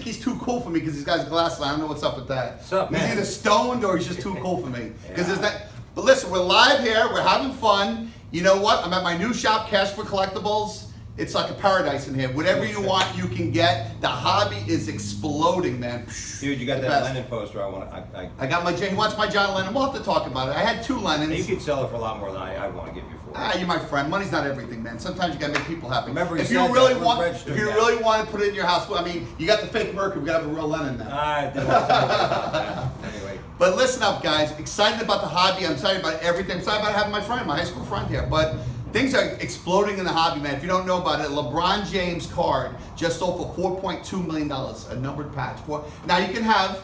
he's too cool for me because he's got his glasses on. I don't know what's up with that. What's up, man? He's either stoned or he's just too cool for me. Because there's that. But listen, we're live here. We're having fun. You know what? I'm at my new shop, Cash for Collectibles. It's like a paradise in here. Whatever you want, you can get. The hobby is exploding, man. Dude, you got that Lennon poster. I got my. He wants my John Lennon. We'll have to talk about it. I had 2 Lennons. You could sell it for a lot more than I want to give you for it. You're my friend. Money's not everything, man. Sometimes you gotta make people happy. Remember, if you really want to put it in your house, well, I mean, you got the fake Mercury. We gotta have a real Lennon now. I didn't want to tell you about that. Anyway. But listen up, guys. Excited about the hobby. I'm excited about everything. I'm excited about having my friend, my high school friend here. But things are exploding in the hobby, man. If you don't know about it, a LeBron James card just sold for $4.2 million, a numbered patch. Now you can have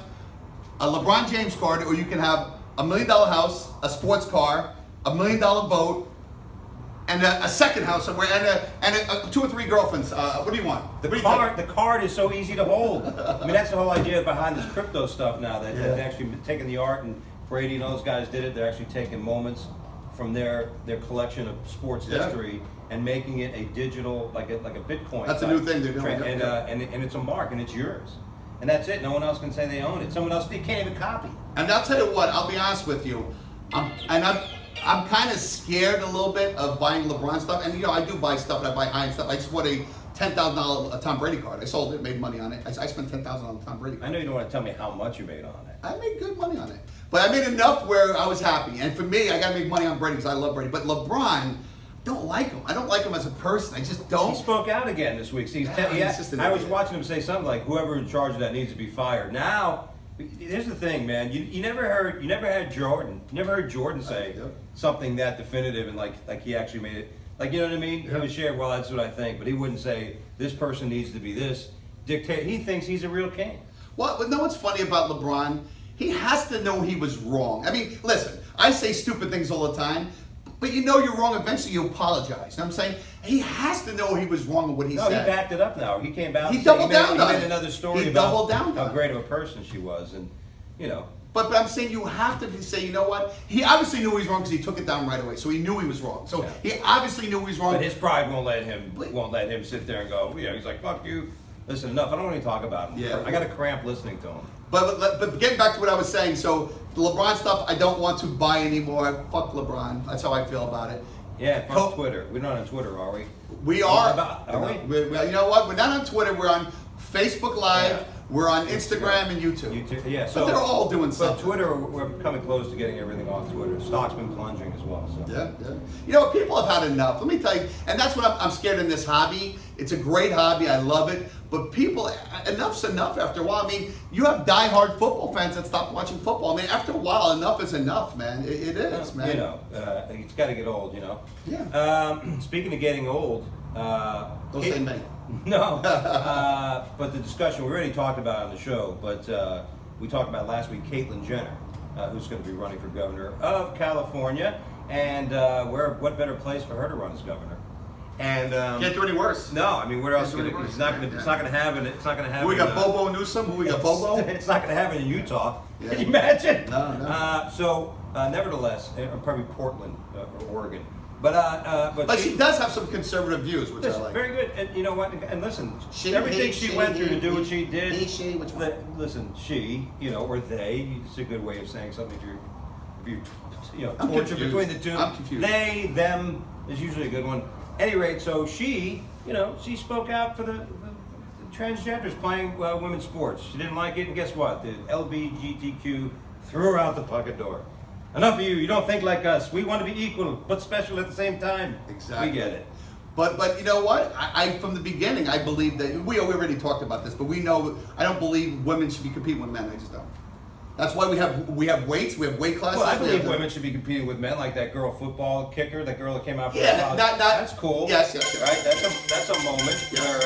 a LeBron James card, or you can have $1 million house, a sports car, $1 million boat, and a second house somewhere, and 2 or 3 girlfriends. What do you want? The card is so easy to hold. I mean, that's the whole idea behind this crypto stuff now. That they've actually been taking the art, and Brady and those guys did it. They're actually taking moments from their collection of sports history and making it a digital, like a Bitcoin. That's a new thing they're doing. And it's a mark, and it's yours. And that's it. No one else can say they own it. Someone else, they can't even copy. And I'll tell you what, I'll be honest with you. I'm kind of scared a little bit of buying LeBron stuff. And you know, I do buy stuff, and I buy high-end stuff. I just bought a $10,000 Tom Brady card. I sold it, made money on it. I spent $10,000 on the Tom Brady card. I know you don't want to tell me how much you made on it. I made good money on it. But I made enough where I was happy. And for me, I got to make money on Brady because I love Brady. But LeBron, don't like him. I don't like him as a person. I just don't. He spoke out again this week. See, I was watching him say something like, "Whoever in charge of that needs to be fired." Now, here's the thing, man. You never heard Jordan say something that definitive and like he actually made it. Like, you know what I mean? He would share, well, that's what I think, but he wouldn't say this person needs to be this. Dictate. He thinks he's a real king. Well, but know what's funny about LeBron? He has to know he was wrong. I mean, listen, I say stupid things all the time, but you know you're wrong. Eventually you apologize. You know what I'm saying? He has to know he was wrong with what he said. No, he backed it up now. He came out. He doubled down on it. He made another story about how great of a person she was, and you know. But I'm saying you have to say, you know what? He obviously knew he was wrong because he took it down right away. So he knew he was wrong. So he obviously knew he was wrong. But his pride won't let him sit there and go, he's like, fuck you. Listen, enough. I don't want to talk about him. Yeah. I got a cramp listening to him. But getting back to what I was saying, so the LeBron stuff I don't want to buy anymore. Fuck LeBron. That's how I feel about it. Yeah, fuck Twitter. We're not on Twitter, are we? We are. Are we? You know what? We're not on Twitter. We're on Facebook Live. Yeah. We're on Instagram and YouTube. Yeah, so but they're all doing something. But Twitter, we're coming close to getting everything off Twitter. Stock's been plunging as well. So. Yeah. You know, people have had enough. Let me tell you, and that's what I'm scared in this hobby. It's a great hobby. I love it. But people, enough's enough after a while. I mean, you have diehard football fans that stop watching football. I mean, after a while, enough is enough, man. It is, man. You know, it's got to get old, you know. Yeah. Speaking of getting old. Don't say me. No, but the discussion we already talked about on the show, but we talked about last week Caitlyn Jenner, who's going to be running for governor of California, and what better place for her to run as governor? And can't do any worse. No, I mean, where else? It's not going to have it. It's not going to have. Who we got? Bobo Newsom. Who we got? Bobo. It's not going to have it in Utah. Yeah. Can you imagine? No. Nevertheless, probably Portland or Oregon. But she does have some conservative views, which I like. Very good, and you know what? And listen, everything she went through to do what she did. Which one? Listen, she, or they. It's a good way of saying something. If you torture between the two. I'm confused. They, them is usually a good one. At any rate, so she spoke out for the transgenders playing women's sports. She didn't like it, and guess what? The LGBTQ threw her out the pocket door. Enough of you. You don't think like us. We want to be equal, but special at the same time. Exactly. We get it. But you know what? I from the beginning I believe that we already talked about this, but we know I don't believe women should be competing with men. I just don't. That's why we have weights. We have weight classes. Well, I believe women should be competing with men, like that girl football kicker, that girl that came out for that's cool. Yes. Right. That's a moment where,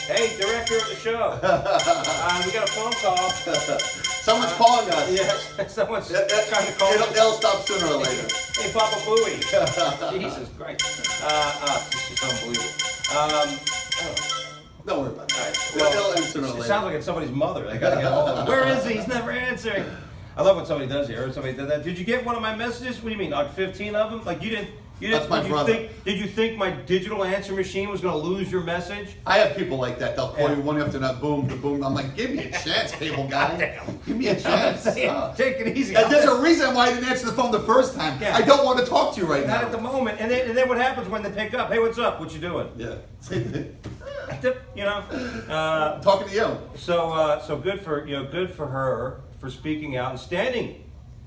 hey, director of the show, we got a phone call. Someone's calling us. Yes, someone's trying to call us. They'll stop sooner or later. Hey, Papa Booey. Jesus Christ. This is unbelievable. Don't worry about that. Right. Well, it sounds like it's somebody's mother. They got to get hold of him. Where is he? He's never answering. I love what somebody does here. Somebody did that. Did you get one of my messages? What do you mean? Like 15 of them? Like you didn't? That's my brother. Did you think my digital answer machine was going to lose your message? I have people like that. They'll call you one after another, boom, to boom. I'm like, give me a chance, cable guy. Give me a chance. Take it easy. And there's a reason why I didn't answer the phone the first time. Yeah. I don't want to talk to you right now. Not at the moment. And then what happens when they pick up? Hey, what's up? What you doing? Yeah. Same thing. You know. Talking to you. So good for her for speaking out and standing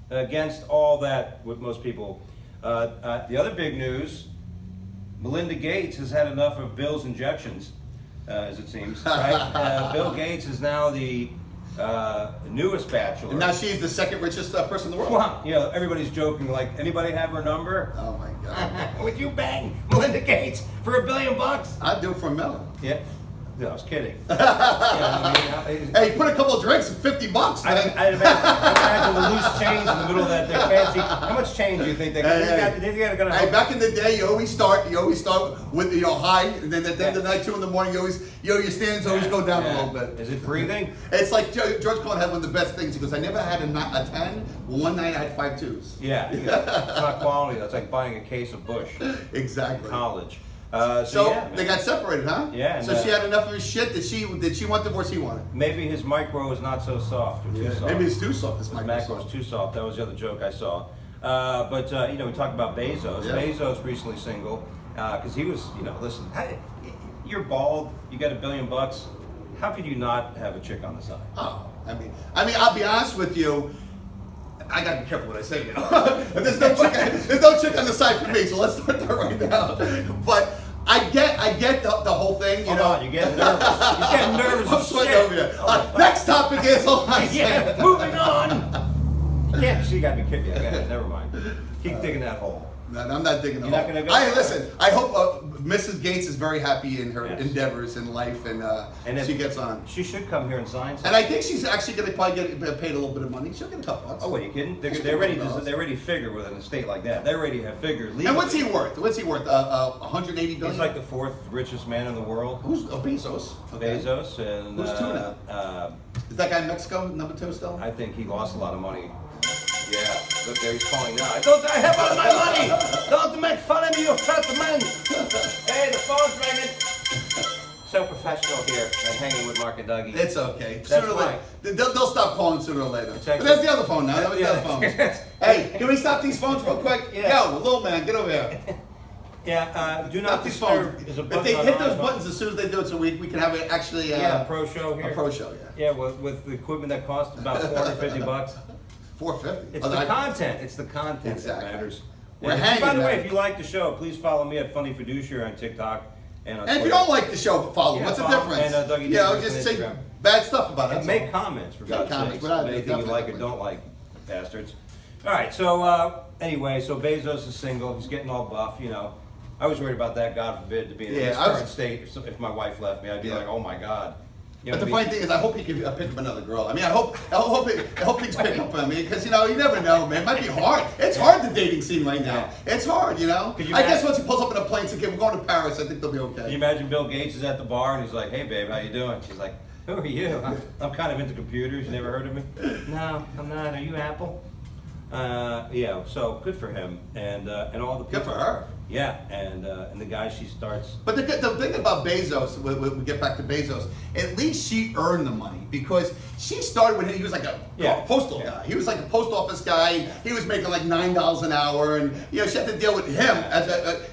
against all that. What most people. The other big news. Melinda Gates has had enough of Bill's injections, as it seems. Right? Bill Gates is now the newest bachelor. And now she's the second richest person in the world. Well, you know, everybody's joking like, anybody have her number? Oh my God. Would you bang Melinda Gates for $1 billion? I'd do it for $1 million. Yeah. No, I was kidding. Hey, put a couple of drinks and $50. I'd imagine the loose change in the middle of that fancy. How much change do you think they got? Hey, back in the day, you always start with high, and then at the end of the night, 2 in the morning, your standards always go down a little bit. Is it breathing? It's like George Clooney had one of the best things. He goes, I never had a 10. One night I had 5 2s. Yeah. It's not quality. That's like buying a case of Bush. Exactly. College. They got separated, huh? Yeah. So she had enough of his shit. Did she want divorce? He wanted. Maybe his micro is not so soft. Or too soft. Maybe it's too soft. This macro is too soft. That was the other joke I saw. But we talk about Bezos. Yeah. Bezos recently single because he was, listen, you're bald. You got $1 billion. How could you not have a chick on the side? Oh, I mean, I'll be honest with you. I gotta be careful what I say, there's no chick on the side for me, so let's start that right now. But I get the whole thing, Hold on, you're getting nervous. You're getting nervous. I'm sweating over here. Next topic is, moving on. You can't, you gotta be kidding me. Okay, never mind. Keep digging that hole. No, I'm not digging the hole. Not gonna go? Listen, I hope Mrs. Gates is very happy in her endeavors in life, and she gets on. She should come here and sign something. And I think she's actually going to probably get paid a little bit of money. She'll get a couple bucks. Oh, what, are you kidding? They already figure with an estate like that. They already have figured legally. And what's he worth? 180 billion? He's like the 4th richest man in the world. Who's Bezos? Okay. Bezos and who's 2 now? Is that guy in Mexico number 2 still? I think he lost a lot of money. Yeah, look there, he's calling now. I have all my money! Don't make fun of me, you fat man! Hey, the phone's ringing. So professional here, and hanging with Mark and Dougie. It's okay. That's sooner or later. They'll stop calling sooner or later. Exactly. But there's the other phone now. The other phones. Hey, can we stop these phones real quick? Yeah. Yo, little man, get over here. Yeah, do not these phones. disturb. If they hit those buttons as soon as they do it, so we can have it actually. A pro show here. A pro show, yeah. Yeah, with the equipment that costs about $450. $450. It's the content. It's the content that matters. We're hanging. By the way, if you like the show, please follow me at Funny Fiduciary on TikTok and on Twitter. If you don't like the show, follow. What's the difference? And Dougie just say bad stuff about it. And make comments, for God's sake. Anything you like or don't like, bastards. All right, so anyway, so Bezos is single. He's getting all buff, I was worried about that, God forbid, to be in this current state. If my wife left me, I'd be like, oh my God. But the funny thing is, I hope he can pick up another girl. I mean, I hope things pick up for me because you never know, man. It might be hard. It's hard the dating scene right now. It's hard, I guess once he pulls up in a plane and says, "Okay, we're going to Paris," I think they'll be okay. Can you imagine Bill Gates is at the bar and he's like, "Hey, babe, how you doing?" She's like, "Who are you? I'm kind of into computers. You never heard of me?" "No, I'm not. Are you Apple?" So good for him and all the people. Good for her. Yeah, and the guy she starts. But the thing about Bezos, we get back to Bezos, at least she earned the money because she started with him. He was like a postal guy. He was like a post office guy. He was making like $9 an hour, and she had to deal with him as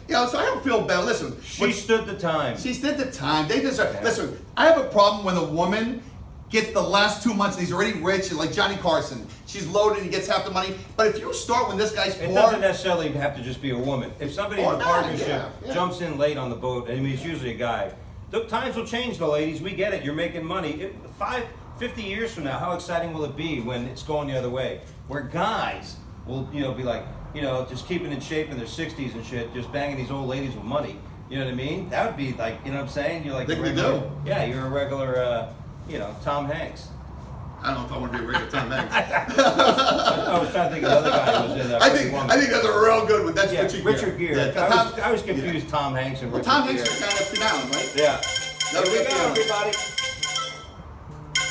So I don't feel bad. Listen, she stood the time. She stood the time. They deserve. Yeah. Listen, I have a problem when a woman gets the last 2 months and he's already rich, and like Johnny Carson. She's loaded and he gets half the money. But if you start when this guy's poor... It doesn't necessarily have to just be a woman. If somebody in a partnership jumps in late on the boat, I mean, it's usually a guy. The times will change, though, ladies. We get it. You're making money. 50 years from now, how exciting will it be when it's going the other way? Where guys will, be like, just keeping in shape in their 60s and shit, just banging these old ladies with money. You know what I mean? That would be like, you know what I'm saying? You're like... I think we do. Yeah, you're a regular... Tom Hanks. I don't know if I want to be a regular Tom Hanks. I was trying to think of the other guy who was in that. I think that's a real good one. That's Richard Gere. Yeah, I was confused Tom Hanks and Richard Gere. Tom Hanks was kind of down, right? Yeah. Here we go, everybody.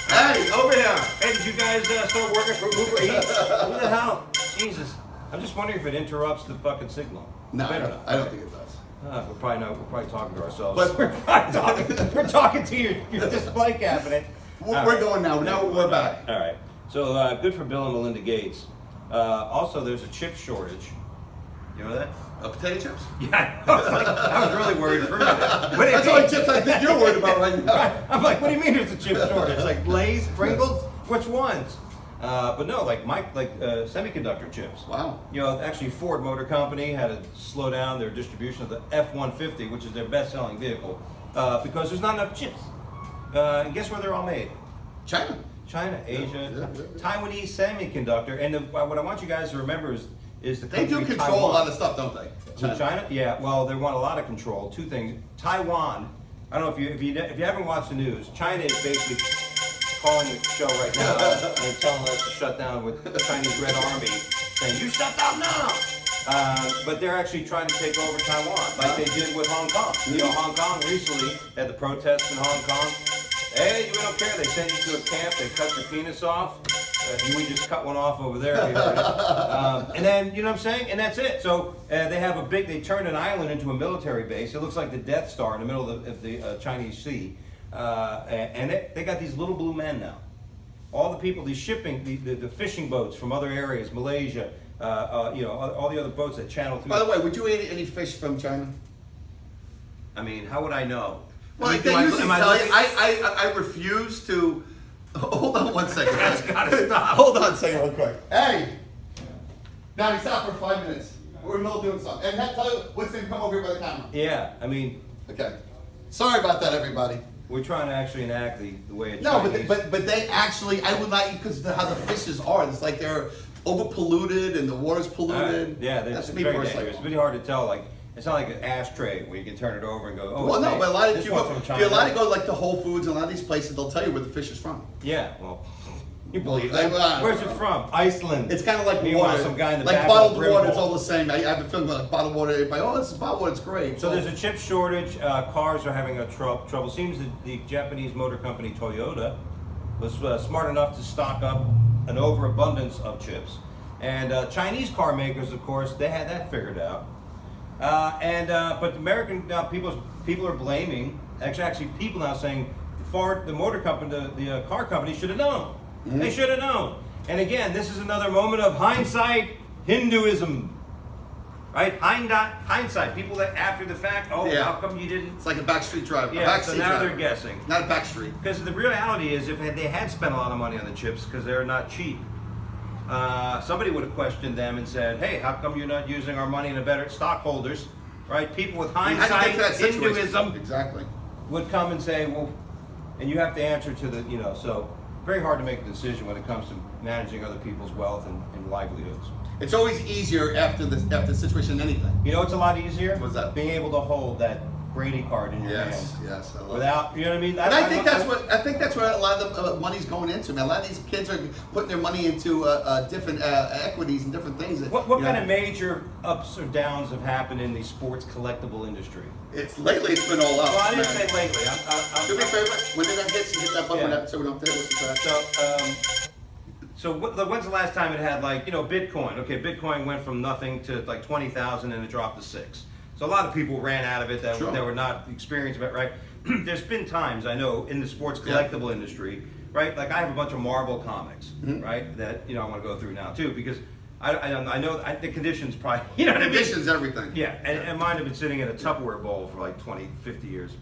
Hey, over here. Hey, did you guys start working for Uber Eats? Who the hell? Jesus. I'm just wondering if it interrupts the fucking signal. No, Better not. I don't think it does. We're probably talking to ourselves. But- we're talking to your display cabinet. We're going now. Now we're back. All right. So good for Bill and Melinda Gates. Also, there's a chip shortage. You know that? Potato chips? Yeah. I was really worried for a minute. That's the only chips I think you're worried about right now. I'm like, what do you mean there's a chip shortage? Like Lay's, Pringles? Which ones? But no, like semiconductor chips. Wow. You know, actually Ford Motor Company had to slow down their distribution of the F-150, which is their best-selling vehicle, because there's not enough chips. And guess where they're all made? China. China, Asia, Yeah. Taiwanese semiconductor. And what I want you guys to remember is the They do country control Taiwan. a lot of stuff, don't they? So China, yeah. Well, they want a lot of control. Two things. Taiwan. I don't know if you haven't watched the news. China is basically calling the show right now and telling us to shut down with the Chinese Red Army, saying you shut down now. But they're actually trying to take over Taiwan, like they did with Hong Kong. You know, Hong Kong recently had the protests in Hong Kong. Hey, we don't care. They send you to a camp. They cut your penis off. We just cut one off over there. You know, and then, you know what I'm saying? And that's it. So they have they turned an island into a military base. It looks like the Death Star in the middle of the Chinese Sea. And they got these little blue men now. All the people, these shipping, the fishing boats from other areas, Malaysia, you know, all the other boats that channel through. By the way, would you eat any fish from China? I mean, how would I know? Well, I mean, they usually tell you. looking- I refuse to. Hold on one second. That's gotta stop. Hold on a second, real quick. Hey, now stop for 5 minutes. We're in the middle of doing something. And tell you what's going to come over here by the camera. Yeah, I mean, Okay. Sorry about that, everybody. we're trying to actually enact the way it's No, but they actually, I would not eat because how the fishes are. It's like they're over polluted and the water's polluted. Yeah, that's it's me very personally. dangerous. It's really hard to tell. Like, it's not like an ashtray where you can turn it over and go, oh, Well, it's no, made. but a lot of This if you, one's go, from if China. you're allowed to go like to Whole Foods and a lot of these places, they'll tell you where the fish is from. Yeah, well, you Well, believe that? Where's it from? Iceland. It's kind of like Meanwhile, water. some guy in the like back bottled with a water, brim it's all ball. the same. I have a feeling like bottled water. Everybody, oh, this is bottled water. It's great. So there's a chip shortage. Cars are having trouble. Seems that the Japanese motor company Toyota was smart enough to stock up an overabundance of chips. And Chinese car makers, of course, they had that figured out. But American people are blaming. Actually, people now saying the motor company, the car company should have known. Mm-hmm. They should have known. And again, this is another moment of hindsight Hinduism, right? Hindsight. People that after the fact, oh, Yeah. how come you didn't? It's like a backstreet driver. Yeah. A backseat So now driver. they're guessing. Not a backstreet. Because the reality is, if they had spent a lot of money on the chips, because they're not cheap, somebody would have questioned them and said, "Hey, how come you're not using our money in a better stockholders?" Right? People with How do you get hindsight, to that situation? Hinduism Exactly. would come and say, "Well," and you have to answer to the, you know. So very hard to make a decision when it comes to managing other people's wealth and livelihoods. It's always easier after the situation than anything. You know, it's a lot easier. What's that? Being able to hold that Brady card in your Yes, hand yes, I love it. without, you know what I mean? And I think that's what a lot of the money's going into, man. A lot of these kids are putting their money into different equities and different things. What kind of major ups or downs have happened in the sports collectible industry? It's lately it's been all up. Well, I didn't man. say lately. Do me a favor. When that hits, you hit that button Yeah. so we don't have to listen to that. When's the last time it had, like, you know, Bitcoin? Okay, Bitcoin went from nothing to like 20,000 and it dropped to 6. So a lot of people ran out of it that were not experienced with it, right? There's been times, I know, in the sports collectible industry, right? Like I have a bunch of Marvel comics, right? That, you know, I want to go through now too, because I know the conditions probably, you know what I mean? Conditions, everything. Yeah, and mine have been sitting in a Tupperware bowl for like 20, 50 years.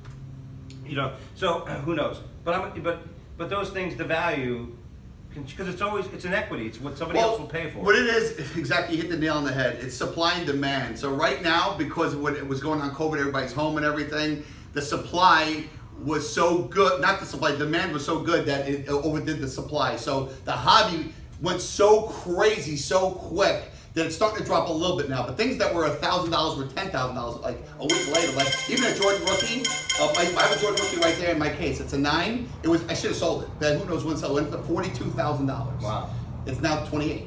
You know, so who knows? But those things, the value, because it's an equity. It's what somebody else will pay for. What it is, exactly, you hit the nail on the head. It's supply and demand. So right now, because of what it was going on, COVID, everybody's home and everything, the supply was so good, not the supply, demand was so good that it overdid the supply. So the hobby went so crazy, so quick, that it's starting to drop a little bit now. But things that were $1,000 were $10,000 like a week later. Like even a Jordan rookie, I have a Jordan rookie right there in my case. It's a 9. I should have sold it. Then who knows when it sold? It went for $42,000. Wow. It's now 28.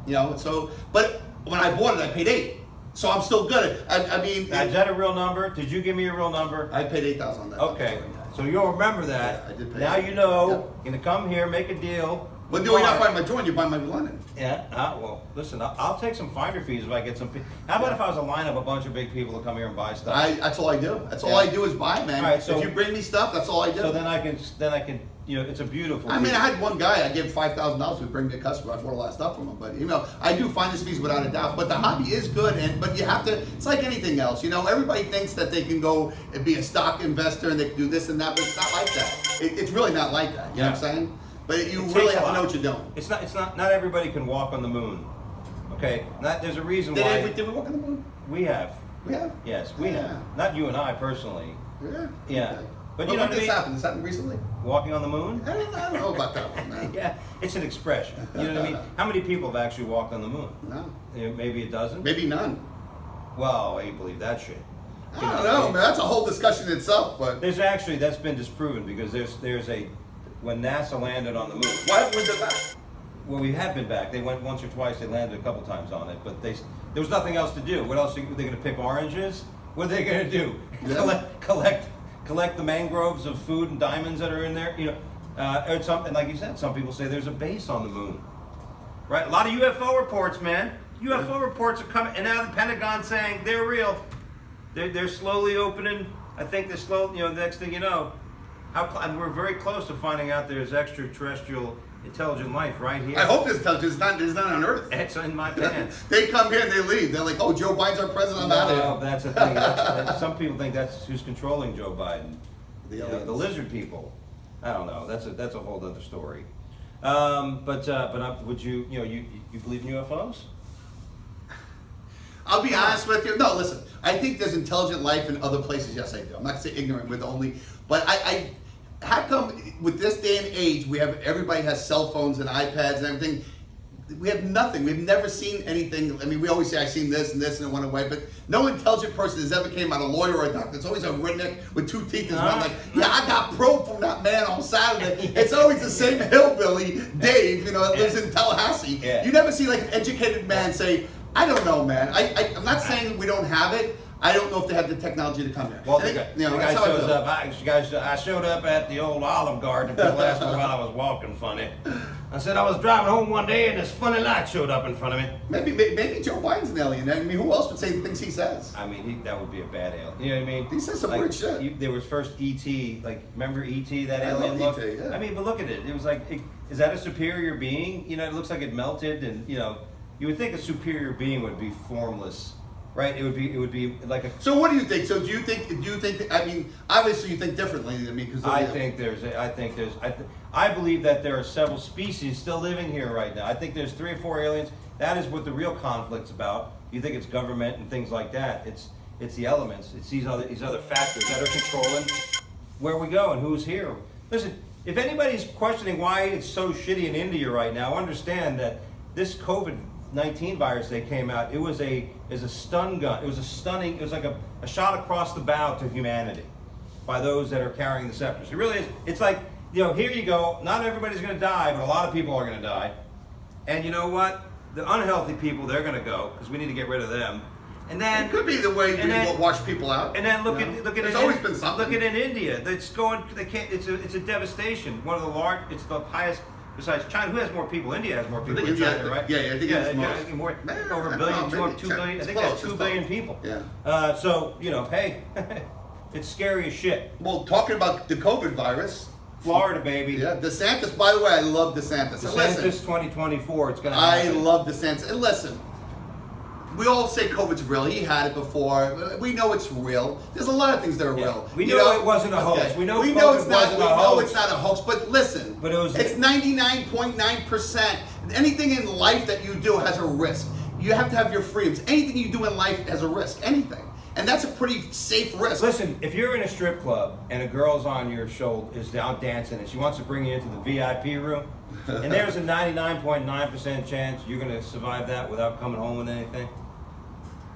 You know, so but when I bought it, I paid 8. So I'm still good. I mean, Now, is that a real number? Did you give me a real number? I paid $8,000 on that. Okay, so you'll remember that. Yeah, I did pay now it. you know. Yep. You're gonna come here, make a deal. But no, you're not buying my Jordan, you're buying my London. Yeah, well, listen, I'll take some finder fees if I get some. How about if I was to line up a bunch of big people to come here and buy stuff? That's all I do. That's all I do is buy, man. All right, so, if you bring me stuff, that's all I do. So then I can, it's a beautiful. I mean, I had one guy, I gave him $5,000 to bring me a customer. I bought a lot of stuff from him, but I do finder's fees without a doubt. But the hobby is good, but you have to. It's like anything else, Everybody thinks that they can go and be a stock investor and they can do this and that, but it's not like that. It's really not like that. You know what I'm saying? But you really have to know what you're doing. It's not everybody can walk on the moon. Okay, there's a reason why. Did we walk on the moon? We have. We have. Yes, we have. Not you and I personally. Yeah. Yeah. Okay. But when did this happen? This happened recently? Walking on the moon? I don't know about that one, man. Yeah, it's an expression. You know what I mean? How many people have actually walked on the moon? No. Maybe a dozen? Maybe none. Well, I believe that shit. I don't know, man. That's a whole discussion in itself, but that's been disproven because when NASA landed on the moon. Why haven't we been back? Well, we have been back. They went once or twice. They landed a couple times on it, but there was nothing else to do. What else are they going to pick oranges? What are they going to do? Yeah. Collect the mangroves of food and diamonds that are in there. Or something like you said. Some people say there's a base on the moon, right? A lot of UFO reports, man. UFO reports are coming, and now the Pentagon's saying they're real. They're slowly opening. I think they're slow. The next thing you know, we're very close to finding out there's extraterrestrial intelligent life right here. I hope there's intelligence. It's not on Earth. It's in my pants. They come here and they leave. They're like, oh, Joe Biden's our president. I'm out of here. No, that's the thing. Some people think that's who's controlling Joe Biden. The lizard people. I don't know. That's a whole other story. Would you believe in UFOs? I'll be honest with you. No, listen. I think there's intelligent life in other places. Yes, I do. I'm not gonna say ignorant with only, but I how come with this day and age everybody has cell phones and iPads and everything? We have nothing. We've never seen anything. I mean, we always say I've seen this and this and it went away, but no intelligent person has ever came out, a lawyer or a doctor. It's always a redneck with two teeth as well. Like, yeah, I got probed from that man on Saturday. It's always the same hillbilly, Dave, that lives in Tallahassee. Yeah. You never see like an educated man say, I don't know, man. I'm not saying we don't have it. I don't know if they have the technology to come here. Well, the guy shows up. I showed up at the old Olive Garden. People asked me while I was walking funny. I said I was driving home one day and this funny light showed up in front of me. Maybe Joe Biden's an alien. I mean, who else would say the things he says? I mean, that would be a bad alien. You know what I mean? He says some weird shit. There was first E.T. Remember E.T. that I alien love look? E.T., yeah. I mean, but look at it. It was like, is that a superior being? It looks like it melted, and you would think a superior being would be formless. Right, it would be like a. So what do you think? So do you think? I mean, obviously you think differently than me because I believe that there are several species still living here right now. I think there's 3 or 4 aliens. That is what the real conflict's about. You think it's government and things like that. It's the elements. It's these other factors that are controlling where we go and who's here. Listen, if anybody's questioning why it's so shitty in India right now, understand that this COVID-19 virus that came out, it was a stun gun. It was like a shot across the bow to humanity by those that are carrying the scepters. It really is. It's like, here you go. Not everybody's going to die, but a lot of people are going to die. And you know what? The unhealthy people, they're going to go because we need to get rid of them. And then it could be the way you watch people out. And then look at there's always been something. Look at in India. It's going. They can't. It's a devastation. One of the large. It's the highest. Besides China, who has more people? India has more people than China, right? Yeah, I think it's more. Over a billion, 2 billion. I think that's 2 billion people. Yeah. So hey, it's scary as shit. Well, talking about the COVID virus. Florida, baby. Yeah, DeSantis. By the way, I love DeSantis. DeSantis 2024. It's gonna. I love DeSantis. And listen, we all say COVID's real. He had it before. We know it's real. There's a lot of things that are real. We know it wasn't a hoax. We know it's not. We know it's not a hoax. But listen, it's 99.9%. Anything in life that you do has a risk. You have to have your freedoms. Anything you do in life has a risk. Anything. And that's a pretty safe risk. Listen, if you're in a strip club and a girl's on your shoulder, is out dancing, and she wants to bring you into the VIP room, and there's a 99.9% chance you're going to survive that without coming home with anything.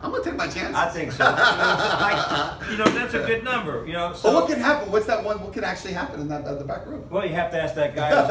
I'm going to take my chances. I think so. That's a good number. So, but what can happen? What's that one? What can actually happen in the back room? Well, you have to ask that guy who's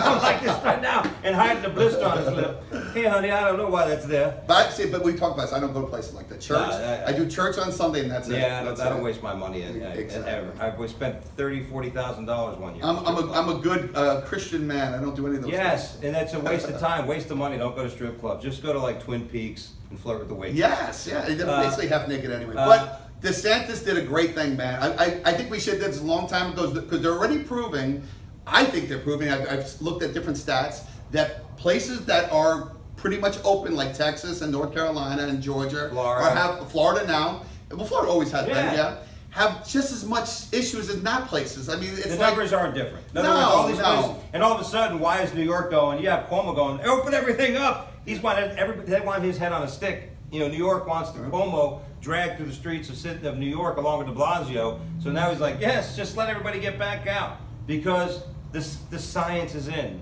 going like this right now and hiding the blister on his lip. Hey, honey, I don't know why that's there. But we talk about this. I don't go to places like that. Church. I do church on Sunday, and that's it. Yeah, I don't waste my money ever. I've spent $30,000-$40,000 1 year. I'm a good Christian man. I don't do any of those things. Yes, and that's a waste of time, waste of money. Don't go to strip clubs. Just go to like Twin Peaks and flirt with the waitress. Yes, yeah. They're basically half naked anyway. But DeSantis did a great thing, man. I think we should have did this a long time ago because they're already proving. I think they're proving. I've looked at different stats that places that are pretty much open, like Texas and North Carolina and Georgia, Florida. or have Florida now. Well, Florida always has been, Yeah. have just as much issues as not places. I mean, it's The like, numbers aren't different. In other words, all these places, and all of a sudden, why is New York going? You have Cuomo going, open everything up. They want his head on a stick. You know, New York wants the Cuomo dragged through the streets of New York along with de Blasio. So now he's like, yes, just let everybody get back out because the science is in.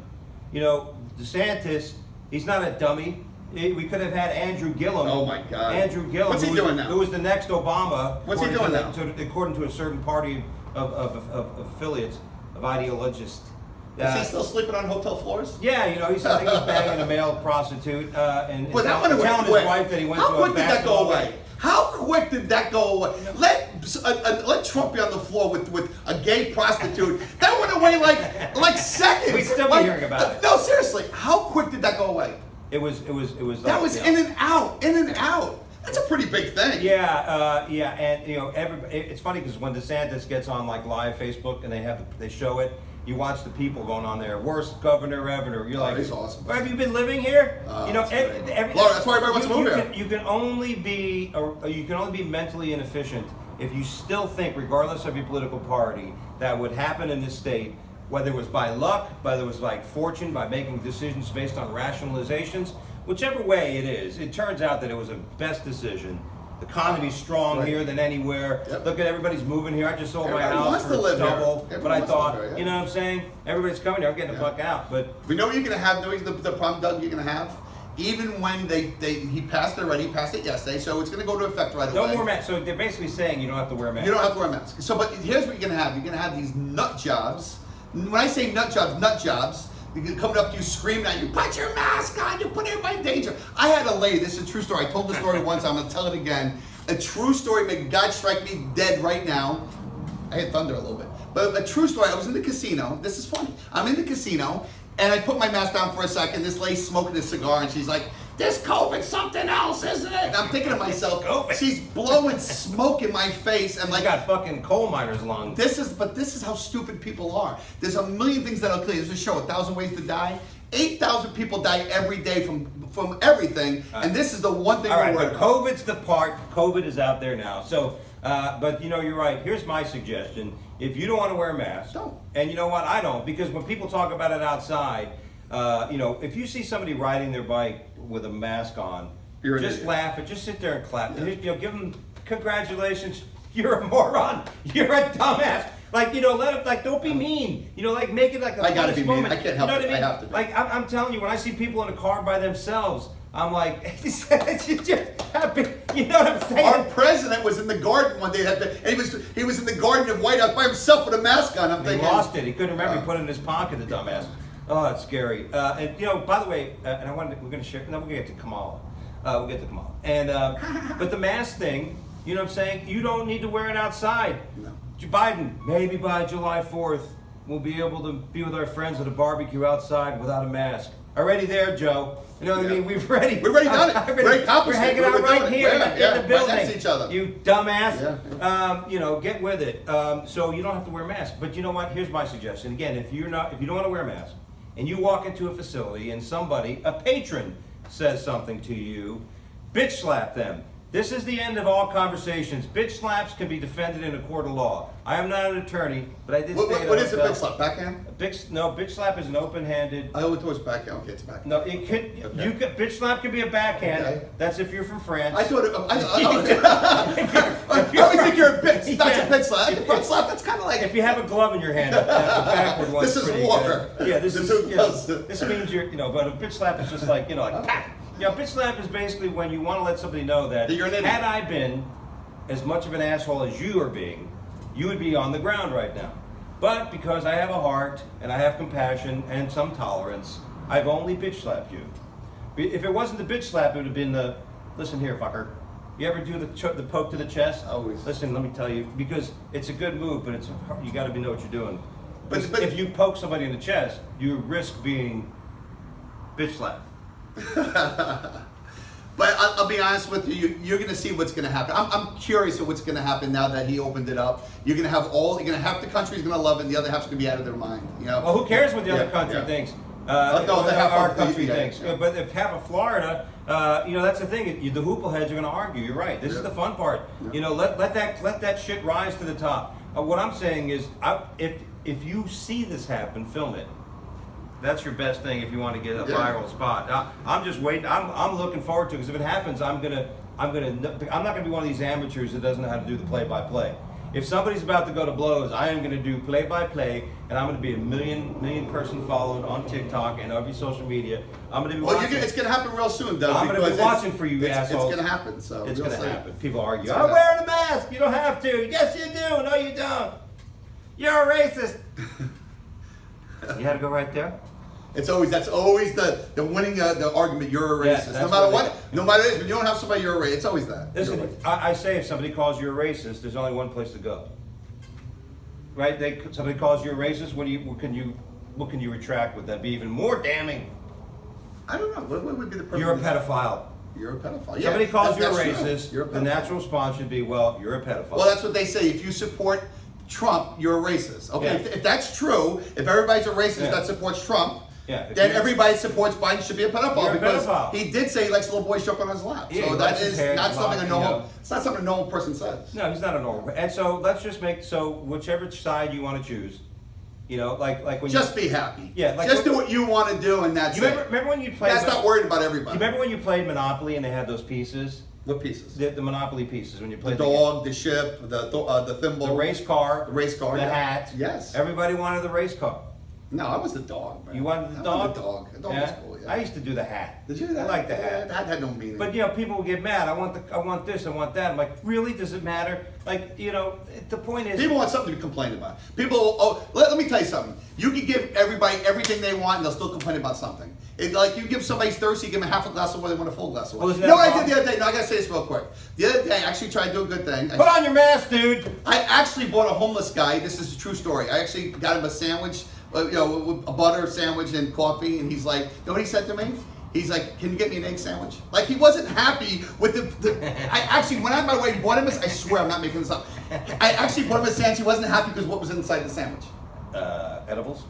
You know, DeSantis, he's not a dummy. We could have had Andrew Gillum. Oh my God! Andrew Gillum. What's he doing now? Who was the next Obama? What's he doing now? According to a certain party of affiliates, of ideologists. Is he still sleeping on hotel floors? Yeah, you know, I think he's banging a male prostitute and But that telling went his quick. wife that he went How to quick a did that go basketball away? game. How quick did that go away? Let Trump be on the floor with a gay prostitute. That went away like seconds. We'd still be hearing about it. No, seriously. How quick did that go away? It was. That was in and out, in and out. That's a pretty big thing. Yeah, and you know, it's funny because when DeSantis gets on like live Facebook and they show it, you watch the people going on there. Worst governor ever. You're like, he's awesome. Where have you been living here? You know, Florida, that's why everybody wants to move here. You can only be mentally inefficient if you still think, regardless of your political party, that would happen in this state. Whether it was by luck, whether it was like fortune, by making decisions based on rationalizations, whichever way it is, it turns out that it was a best decision. The economy's strong here than anywhere. Yep. Look at everybody's moving here. I just sold my Everybody house wants for to live here. double, Everybody but I wants to thought, live here, yeah. you know what I'm saying? Everybody's coming here. I'm getting the fuck out. But We know what you're gonna have. Know the problem, Doug. You're gonna have. Even when he passed it already, he passed it yesterday, so it's going to go into effect right away. no more masks. So they're basically saying you don't have to wear a mask. You don't have to wear a mask. So, but here's what you're going to have. You're going to have these nut jobs. When I say nut jobs, they're coming up to you screaming at you, put your mask on, you put everybody in danger. I had a lady, this is a true story. I told the story once, I'm going to tell it again. A true story, may God strike me dead right now. I hit thunder a little bit. But a true story, I was in the casino. This is funny. I'm in the casino, and I put my mask down for a second. This lady's smoking a cigar, and she's like, this COVID's something else, isn't it? And I'm thinking to myself, she's blowing smoke in my face, and like, I got fucking coal miner's lungs. this is how stupid people are. There's a million things that'll kill you. There's a show, 1,000 Ways to Die. 8,000 people die every day from everything, and this is the one thing All we're right, worried but about. COVID's the part. COVID is out there now. So, but you know, you're right. Here's my suggestion: if you don't want to wear a mask, Don't. And you know what? I don't, because when people talk about it outside, you know, if you see somebody riding their bike with a mask on, You're an just idiot. laugh and just sit there and clap. Yeah. You know, give them congratulations. You're a moron. You're a dumbass. Like, you know, let it, like, don't be mean. You know, like, make it like a I gotta funniest be mean. moment. I can't help you know it. what I mean? I have to be. Like, I'm telling you, when I see people in a car by themselves, I'm like, it's just happy. You know what I'm saying? Our president was in the garden one day, and he was in the garden of White House by himself with a mask on. I'm He thinking, lost it. He couldn't remember. He put it in his pocket. The dumbass. Oh, it's scary. And you know, by the way, and we're going to share. No, we're going to get to Kamala. We'll get to Kamala. And but the mask thing, you know what I'm saying? You don't need to wear it outside. No. Biden, maybe by July 4th, we'll be able to be with our friends at a barbecue outside without a mask. Already there, Joe. You know what I mean? We've already done it. We already accomplished We're it. hanging out We're right doing it. here Yeah, in yeah, the right building. next to each other. You dumbass. Yeah. You know, get with it. So you don't have to wear a mask. But you know what? Here's my suggestion. Again, if you don't want to wear a mask, and you walk into a facility and somebody, a patron, says something to you, bitch slap them. This is the end of all conversations. Bitch slaps can be defended in a court of law. I am not an attorney, but I did stay at What is a bitch slap? Backhand? Bitch slap is an open-handed. I always thought it was backhand. Okay, it's backhand. No, it could. Okay. You could. Bitch slap could be a backhand. Okay. That's if you're from France. I thought I always think you're a bitch. That's a bitch slap. A front slap. That's kind of like If you have a glove in your hand, the backward one's This is pretty war. good. Yeah, this The is. two You know, gloves. this means you're. You know, but a bitch slap is just like, you know, like pat. You know, bitch slap is basically when you want to let somebody know that You're an idiot. had I been as much of an asshole as you are being, you would be on the ground right now. But because I have a heart and I have compassion and some tolerance, I've only bitch slapped you. If it wasn't the bitch slap, it would have been the, listen here, fucker. You ever do the poke to the chest? Always. Listen, let me tell you, because it's a good move, but you got to know what you're doing. But if you poke somebody in the chest, you risk being bitch slapped. But I'll be honest with you, you're going to see what's going to happen. I'm curious of what's going to happen now that he opened it up. You're going to have half the country's going to love it, and the other half's going to be out of their mind. You know? Well, who cares what the other country thinks? No, the half our of country yeah, thinks. yeah. But if half of Florida, that's the thing. The hoople heads are going to argue. You're right. This is the fun part. Yeah. Let that shit rise to the top. What I'm saying is, if you see this happen, film it. That's your best thing if you want to get a viral spot. I'm just waiting. I'm looking forward to it because if it happens, I'm not gonna be one of these amateurs that doesn't know how to do the play-by-play. If somebody's about to go to blows, I am going to do play-by-play, and I'm going to be a million person followed on TikTok and every social media. I'm going to be watching. It's going to happen real soon, though. I'm going to be watching for you assholes. It's going to happen. So it's going to happen. People argue. I'm wearing a mask. You don't have to. Yes, you do. No, you don't. You're a racist. You had to go right there. That's always the winning the argument. You're a racist. Yeah, no matter what, no matter what it is, when you don't have somebody, you're a racist. It's always that. Listen, I say if somebody calls you a racist, there's only one place to go. Right? Somebody calls you a racist. What can you retract? Would that be even more damning? I don't know. What would be the perfect? You're a pedophile. You're a pedophile. Yeah, somebody calls you a that's racist. You're a pedophile. The natural response should be, well, you're a pedophile. Well, that's what they say. If you support Trump, you're a racist. Okay, Yeah. if that's true, if everybody's a racist that supports Trump. Yeah, then everybody supports Biden should be a pedophile because pedophile. He did say he likes little boys jump on his lap. Yeah, so that is not something it's not something a normal person says. No, he's not a normal. And so let's just whichever side you want to choose, like when just be happy. Yeah, like just do what you want to do, and that's it. Remember when you played? That's not worried about everybody. Do you remember when you played Monopoly and they had those pieces? What pieces? The Monopoly pieces when you played the dog, the ship, the thimble, the race car, the hat. Yes. Everybody wanted the race car. No, I was the dog, man. You wanted the dog? I wanted the dog. The dog was cool, yeah. I used to do the hat. Did you? I like the hat. The hat had no meaning. But people will get mad. I want this, I want that. I'm like, really? Does it matter? Like, the point is, people want something to complain about. People, let me tell you something. You can give everybody everything they want, and they'll still complain about something. It's like you give somebody thirsty, you give them half a glass of water, they want a full glass of water. I did the other day. No, I gotta say this real quick. The other day, I actually tried to do a good thing. Put on your mask, dude. I actually bought a homeless guy. This is a true story. I actually got him a sandwich. With a butter sandwich and coffee, and he's like, you know what he said to me? He's like, can you get me an egg sandwich? Like, he wasn't happy with I actually went out of my way and bought him I swear I'm not making this up. I actually bought him a sandwich. He wasn't happy because what was inside the sandwich? Edibles?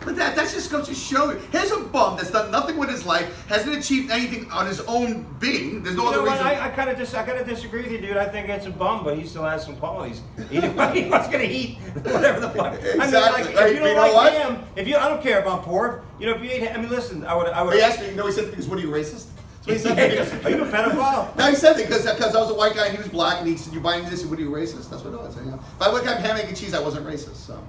But that just goes to show you. Here's a bum that's done nothing with his life, hasn't achieved anything on his own being. There's no other reason. I kind of disagree with you, dude. I think it's a bum, but he still has some qualities. He was gonna eat whatever the fuck. Exactly. If you don't like ham, I don't care if I'm poor. If you ate ham, listen, I would. He asked me. He said because what are you racist? That's what he said. Are you a pedophile? No, he said it because I was a white guy and he was black, and he said, "You're buying this, and what are you racist?" That's what it was. If I would have ham, egg, and cheese, I wasn't racist. So.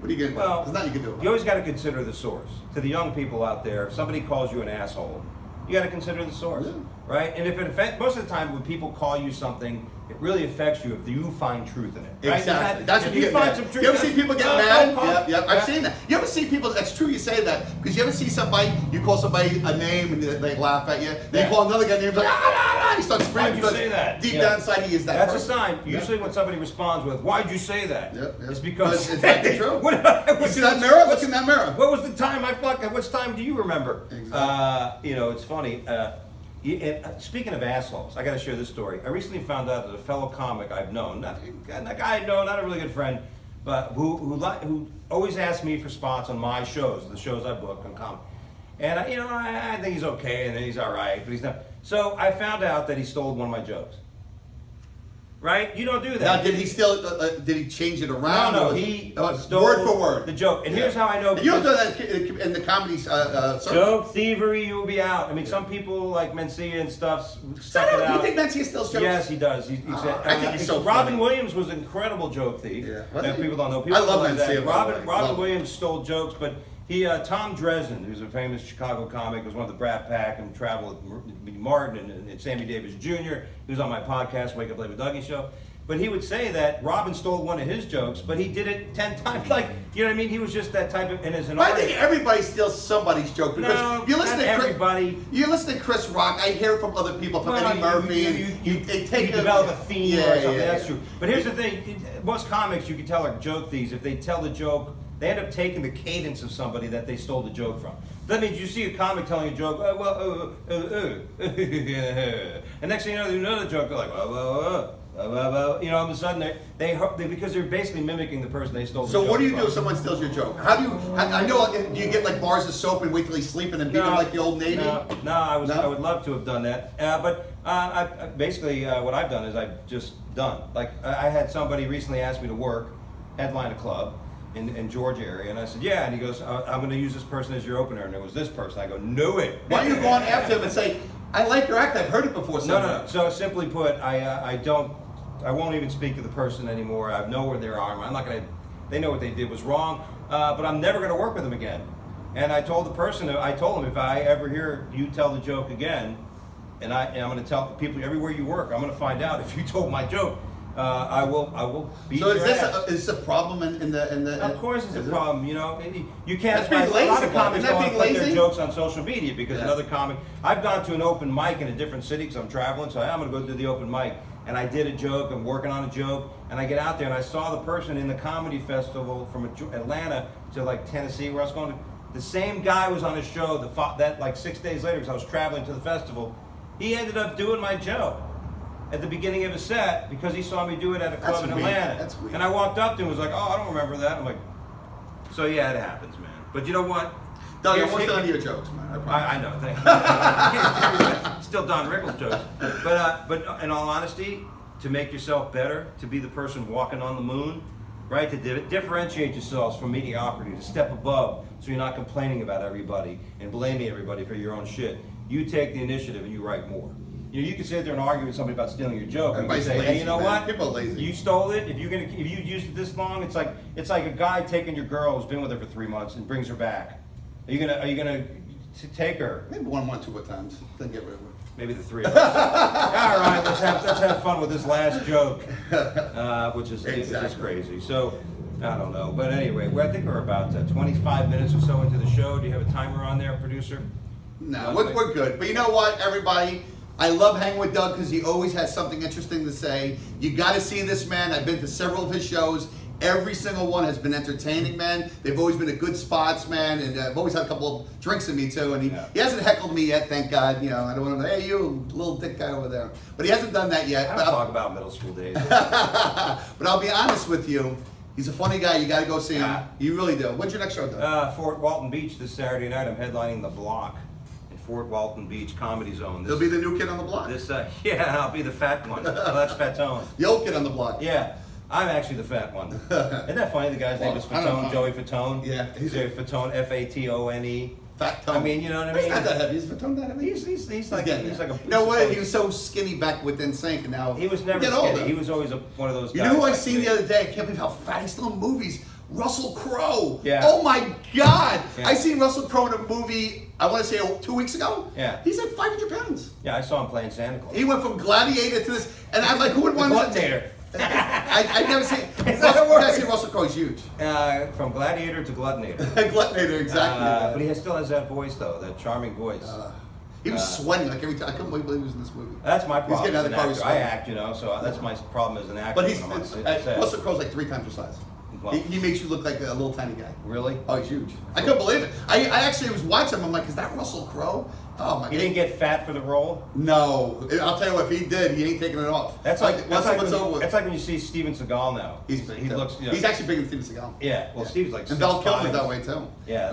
What are you gonna do? Well, there's nothing you can do. You always got to consider the source. To the young people out there, if somebody calls you an asshole, you got to consider the source, right? And if it affects, most of the time when people call you something, it really affects you if you find truth in it. Right? Exactly. That's what you find get some mad. truth. You ever see people get mad? Yep. I've seen that. You ever see people? That's true. You say that because you ever see somebody? You call somebody a name and they laugh at you. Then you call another guy a name, like he starts screaming. Why'd you say that? Deep down inside, he is that. That's person. a sign. Usually, when somebody responds with "Why'd you say that?" It's because it's like true. You see that mirror? Look in that mirror. What was the time I fucking? Which time do you remember? Exactly. It's funny. Speaking of assholes, I got to share this story. I recently found out that a fellow comic I've known, not a guy I know, not a really good friend, but who always asks me for spots on my shows, the shows I book on comedy. And I think he's okay, and then he's all right, but he's not. So I found out that he stole one of my jokes. Right? You don't do that. Now, did he still? Did he change it around? No, he stole word for word the joke. And here's how I know. You don't do that in the comedy circle. Joke thievery, you will be out. I mean, some people like Mencia and stuff stuck it out. Do you think Mencia still jokes? Yes, he does. He said. I think he's so Robin funny. Williams was an incredible joke thief. Yeah. That people don't know. People I love don't know Mencia. that. Robin Williams stole jokes, but Tom Dresden, who's a famous Chicago comic, was one of the Brat Pack and traveled with Martin and Sammy Davis Jr. He was on my podcast, Wake Up Late with Dougie show. But he would say that Robin stole one of his jokes, but he did it 10 times. Like, you know what I mean? He was just that type of, and as an But I artist. think everybody steals somebody's joke because No, you listen not to everybody. You listen to Chris Rock. I hear from other people, from Eddie Murphy. You develop a theme or something. That's true. But here's the thing: most comics, you can tell, are joke thieves. If they tell the joke, they end up taking the cadence of somebody that they stole the joke from. That means you see a comic telling a joke, and next thing you know, there's another joke. They're like, you know, all of a sudden they because they're basically mimicking the person they stole. So the what joke do you from. do if someone steals your joke? How do you? I know. Do you get like bars of soap and wait till he's sleeping and beat him like the old Navy? No, I would love to have done that, but basically what I've done is I've just done. Like I had somebody recently ask me to work, headline a club in Georgia area, and I said yeah, and he goes, I'm going to use this person as your opener, and it was this person. I go, no way. Why don't you go on after him and say, I like your act, I've heard it before somewhere. No. So simply put, I won't even speak to the person anymore. I know where they are. I'm not going to. They know what they did was wrong, but I'm never going to work with them again. And I told the person, I told him, if I ever hear you tell the joke again, and I'm going to tell people everywhere you work, I'm going to find out if you told my joke. I will beat So your ass. is this a problem in the? Of course, it's a problem. You know, you can't. That's being lazy. A lot of comics Isn't that don't being put their lazy? jokes on social media because another comic. I've gone to an open mic in a different city because I'm traveling, so I'm going to go do the open mic. And I did a joke. I'm working on a joke, and I get out there and I saw the person in the comedy festival from Atlanta to like Tennessee, where I was going to. The same guy was on a show that like 6 days later because I was traveling to the festival. He ended up doing my joke at the beginning of his set because he saw me do it at a club in Atlanta. That's weird. And I walked up to him and was like, oh, I don't remember that. I'm like, so yeah, it happens, man. But you know what? Doug, I want to of your jokes, man. I know, thank you. Still Don Rickles jokes. But in all honesty, to make yourself better, to be the person walking on the moon, right? To differentiate yourselves from mediocrity, to step above so you're not complaining about everybody and blaming everybody for your own shit. You take the initiative and you write more. You know, you can sit there and argue with somebody about stealing your joke. And you say, lazy, hey, you know man. what? People are lazy. You stole it. If you used it this long, it's like a guy taking your girl who's been with her for 3 months and brings her back. Are you gonna take her? Maybe one, two at times. Then get rid of her. Maybe the three of us. All right, let's have fun with this last joke, which is crazy. So I don't know, but anyway, I think we're about 25 minutes or so into the show. Do you have a timer on there, producer? No, we're good. But you know what, everybody? I love hanging with Doug because he always has something interesting to say. You got to see this man. I've been to several of his shows. Every single one has been entertaining, man. They've always been a good spots, man. And I've always had a couple of drinks in me, too. And he hasn't heckled me yet, thank God. You know, I don't want to, hey, you little dick guy over there. But he hasn't done that yet. I don't talk about middle school days. But I'll be honest with you. He's a funny guy. You got to go see him. You really do. When's your next show, Doug? Fort Walton Beach this Saturday night. I'm headlining The Block in Fort Walton Beach Comedy Zone. He'll be the new kid on the block. Yeah, I'll be the fat one. Well, that's Fatone. The old kid on the block. Yeah. I'm actually the fat one. Isn't that funny? The guy's name is Fatone, Joey Fatone. Yeah. He's Fatone, Fatone. Fat I mean, you know what I mean? He's not that heavy. Is Fatone that heavy? He's like a. You know what? He was so skinny back with NSYNC, and now he was never skinny. Older. He was always one of those guys. You know who I seen the other day? I can't believe how fat he's still in movies. Russell Crowe. Yeah. Oh my God! Yeah. I seen Russell Crowe in a movie. I want to say 2 weeks ago. Yeah. He's like 500 pounds. Yeah, I saw him playing Santa Claus. He went from Gladiator to this, and I'm like, who would want to? Gladiator. I've never seen. Russell Crowe's huge. From Gladiator to Gluttonator. Gluttonator, exactly. But he still has that voice, though, that charming voice. He was sweating like every time. I couldn't believe he was in this movie. That's my problem. He's getting out of the car, he's I sweating. act, you know, so that's my problem as an actor. But Russell Crowe's like 3 times your size. Well, he makes you look like a little tiny guy. Really? Oh, he's huge. I couldn't believe it. I actually was watching him. I'm like, is that Russell Crowe? Oh my God. He didn't get fat for the role? No. I'll tell you what, if he did, he ain't taking it off. That's like when you see Steven Seagal now. He's big. He looks, you know, he's actually bigger than Steven Seagal. Yeah, well, Steve's like and Val 6'5". Kilmer's that way too. Yeah.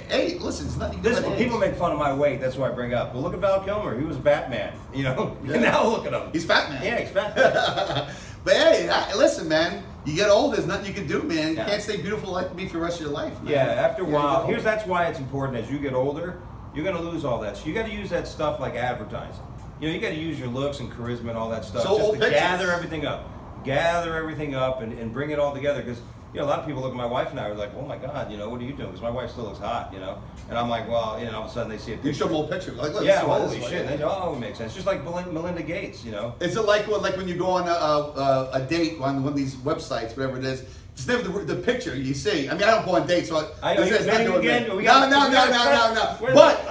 Hey, listen, it's nothing. When people make fun of my weight, that's why I bring up. Well, look at Val Kilmer. He was Batman, you know? Yeah. And now look at him. He's fat man. Yeah, he's fat man. But hey, listen, man. You get old, there's nothing you can do, man. You Yeah. can't stay beautiful like me for the rest of your life, man. Yeah, after a while. That's That's why it's important as you get older, you're going to lose all that. So you got to use that stuff like advertising. You know, you got to use your looks and charisma and all that stuff So just old to pictures. gather everything up. Gather everything up and bring it all together. Because you know, a lot of people look at my wife and I are like, oh my God, you know, what are you doing? Because my wife still looks hot, you know. And I'm like, well, you know, all of a sudden they see a picture. You show them old pictures. Like, look, yeah, this is what holy this is shit. like. And they go, oh, it makes sense. Just like Melinda Gates, you know. Is it like when you go on a date on one of these websites, whatever it is? It's never the picture you see. I mean, I don't go on dates, so I know you're dating again. No. But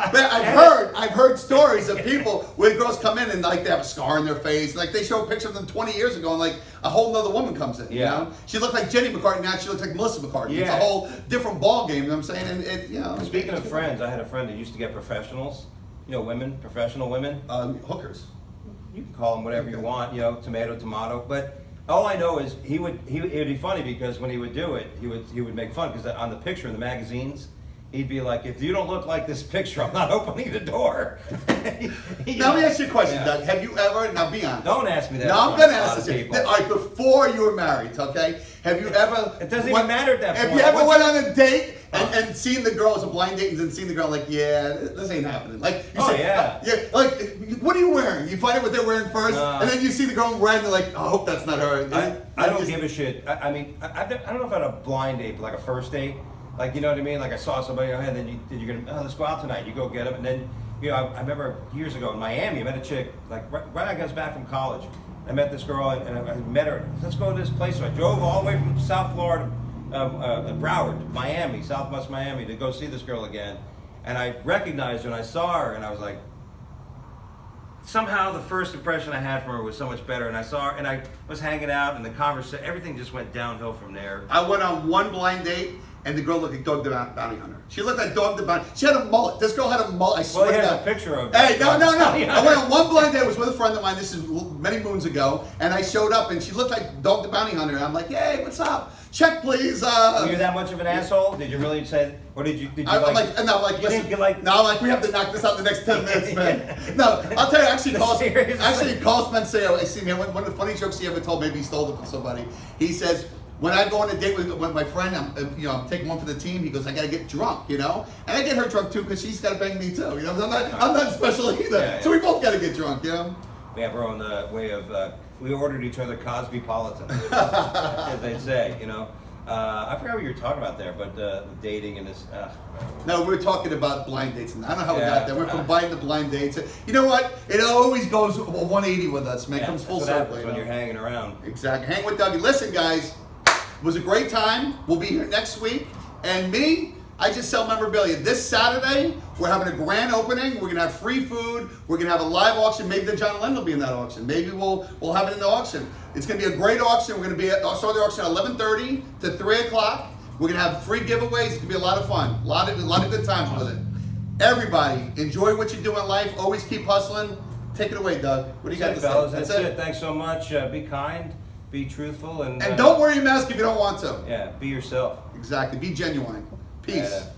I've heard stories of people where girls come in and like they have a scar on their face, like they show a picture of them 20 years ago, and like a whole nother woman comes in. Yeah. You know, she looked like Jenny McCartney, now she looks like Melissa McCartney. Yeah. It's a whole different ball game. You know what I'm saying? And it, you know. Speaking of friends, I had a friend that used to get professionals. You know, women, professional women. Hookers. You can call them whatever you want. You know, tomato. But all I know is it would be funny because when he would do it, he would make fun because on the picture in the magazines, he'd be like, if you don't look like this picture, I'm not opening the door. Now let me ask you a question, Doug. Have you ever, now be honest. Don't ask me that. No, I'm going to ask this. All right, before you were married, okay? Have you ever... It doesn't even matter at that point. Have you ever went on a date and seen the girl, it was a blind date, and seen the girl like, yeah, this ain't happening. Like, you say, yeah, like, what are you wearing? You find out what they're wearing first, and then you see the girl in red, and you're like, oh, I hope that's not her. I don't give a shit. I mean, I don't know if I had a blind date, but like a first date. Like, you know what I mean? Like I saw somebody, and then you're going to, let's go out tonight. You go get them, and then, you know, I remember years ago in Miami, I met a chick, like right I got back from college. I met this girl, and I met her. Let's go to this place. So I drove all the way from South Florida, Broward, Miami, Southwest Miami, to go see this girl again. And I recognized her, and I saw her, and I was like, somehow the first impression I had from her was so much better. And I saw her, and I was hanging out, and the conversation, everything just went downhill from there. I went on one blind date, and the girl looked like Dog the Bounty Hunter. She looked like Dog the Bounty. She had a mullet. This girl had a mullet. I swear well, to here's God. a picture of. Hey, no. I went on one blind date. I was with a friend of mine. This is many moons ago, and I showed up, and she looked like Dog the Bounty Hunter. And I'm like, hey, what's up? Check, please. Were you that much of an asshole? Did you really say, or did you I'm like, listen, we have to knock this out in the next 10 minutes, man. No, I'll tell you, actually, Carl Spencer, I see, man, one of the funny jokes he ever told, maybe he stole it from somebody. He says, when I go on a date with my friend, I'm taking one for the team. He goes, I gotta get drunk, you know, and I get her drunk too because she's gotta bang me too, you know. I'm not special either, yeah. So we both gotta get drunk, you know. We have our own way of. We ordered each other Cosmopolitan, as they say, you know. I forgot what you were talking about there, but dating and this. No, we're talking about blind dates, and I don't know how we got there. We're combining the blind dates. You know what? It always goes 180 with us, man. It comes full circle. When you're hanging around. Exactly. Hang with Dougie. Listen, guys, it was a great time. We'll be here next week. And me, I just sell memorabilia. This Saturday, we're having a grand opening. We're gonna have free food. We're gonna have a live auction. Maybe the John Lennon will be in that auction. Maybe we'll have it in the auction. It's gonna be a great auction. We're gonna start the auction at 11:30 to 3 o'clock. We're gonna have free giveaways. It's gonna be a lot of fun. A lot of good times with it. Everybody, enjoy what you do in life. Always keep hustling. Take it away, Doug. What do you got to fellas? say? That's it. Thanks so much. Be kind. Be truthful. And don't wear your mask if you don't want to. Yeah. Be yourself. Exactly. Be genuine. Peace.